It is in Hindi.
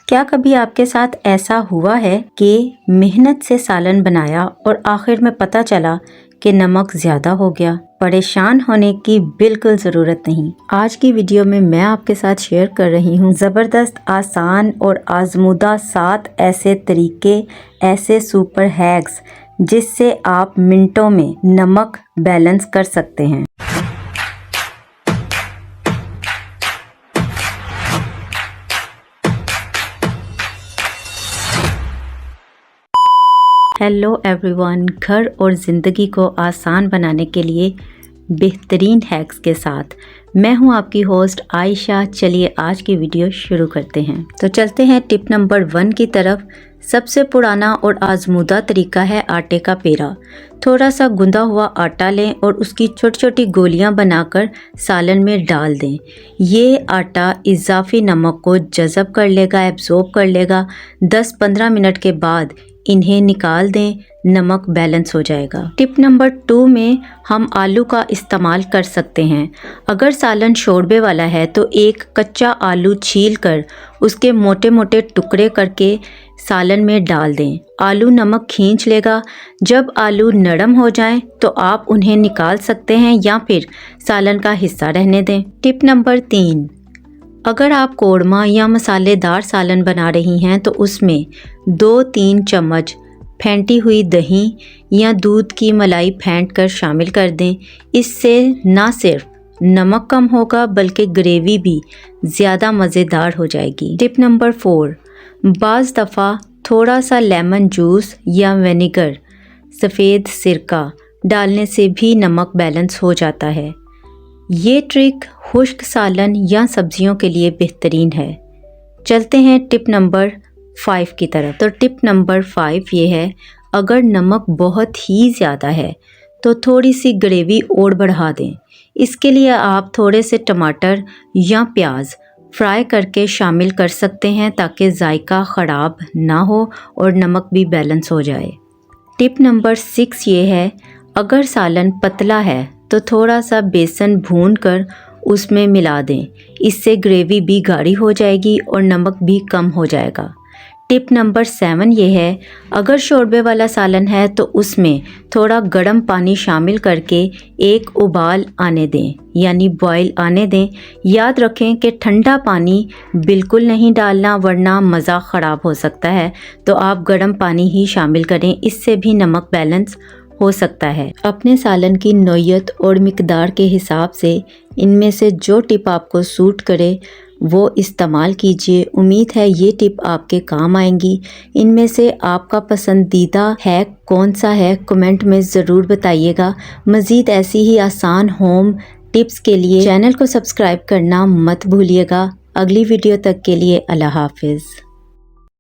क्या कभी आपके साथ ऐसा हुआ है कि मेहनत से सालन बनाया और आखिर में पता चला कि नमक ज़्यादा हो गया? परेशान होने की बिल्कुल ज़रूरत नहीं। आज की वीडियो में मैं आपके साथ शेयर कर रही हूँ ज़बरदस्त, आसान और आजमूदा 7 ऐसे तरीके, ऐसे सुपर हैक्स जिससे आप मिनटों में नमक बैलेंस कर सकते हैं। हेलो एवरीवन, घर और ज़िंदगी को आसान बनाने के लिए बेहतरीन हैक्स के साथ मैं हूं आपकी होस्ट आयशा। चलिए आज की वीडियो शुरू करते हैं। तो चलते हैं टिप नंबर 1 की तरफ। सबसे पुराना और आजमूदा तरीका है आटे का पेड़ा। थोड़ा सा गुंदा हुआ आटा लें और उसकी छोटी छोटी गोलियां बनाकर सालन में डाल दें। ये आटा इजाफी नमक को जज़ब कर लेगा, एब्जॉर्ब कर लेगा। 10-15 मिनट के बाद इन्हें निकाल दें, नमक बैलेंस हो जाएगा। टिप नंबर 2 में हम आलू का इस्तेमाल कर सकते हैं। अगर सालन शोरबे वाला है तो एक कच्चा आलू छील कर उसके मोटे मोटे टुकड़े करके सालन में डाल दें। आलू नमक खींच लेगा। जब आलू नरम हो जाएं तो आप उन्हें निकाल सकते हैं या फिर सालन का हिस्सा रहने दें। टिप नंबर 3, अगर आप कोरमा या मसालेदार सालन बना रही हैं तो उसमें 2-3 चम्मच फेंटी हुई दही या दूध की मलाई फेंट कर शामिल कर दें। इससे ना सिर्फ नमक कम होगा बल्कि ग्रेवी भी ज़्यादा मज़ेदार हो जाएगी। टिप नंबर 4, बाज़ दफ़ा थोड़ा सा लेमन जूस या विनेगर, सफ़ेद सिरका डालने से भी नमक बैलेंस हो जाता है। ये ट्रिक खुश्क सालन या सब्जियों के लिए बेहतरीन है। चलते हैं टिप नंबर 5 की तरफ। तो टिप नंबर 5 ये है, अगर नमक बहुत ही ज़्यादा है तो थोड़ी सी ग्रेवी और बढ़ा दें। इसके लिए आप थोड़े से टमाटर या प्याज फ्राई करके शामिल कर सकते हैं ताकि जायका ख़राब ना हो और नमक भी बैलेंस हो जाए। टिप नंबर 6 ये है, अगर सालन पतला है तो थोड़ा सा बेसन भून कर उसमें मिला दें। इससे ग्रेवी भी गाढ़ी हो जाएगी और नमक भी कम हो जाएगा। टिप नंबर 7 ये है, अगर शोरबे वाला सालन है तो उसमें थोड़ा गर्म पानी शामिल करके एक उबाल आने दें, यानी बॉयल आने दें। याद रखें कि ठंडा पानी बिल्कुल नहीं डालना वरना मज़ा ख़राब हो सकता है, तो आप गर्म पानी ही शामिल करें, इससे भी नमक बैलेंस हो सकता है। अपने सालन की नौयत और मिकदार के हिसाब से इनमें से जो टिप आपको सूट करे वो इस्तेमाल कीजिए। उम्मीद है ये टिप आपके काम आएंगी। इनमें से आपका पसंदीदा हैक कौन सा है कमेंट में ज़रूर बताइएगा। मज़ीद ऐसी ही आसान होम टिप्स के लिए चैनल को सब्सक्राइब करना मत भूलिएगा। अगली वीडियो तक के लिए अल्लाह हाफिज़।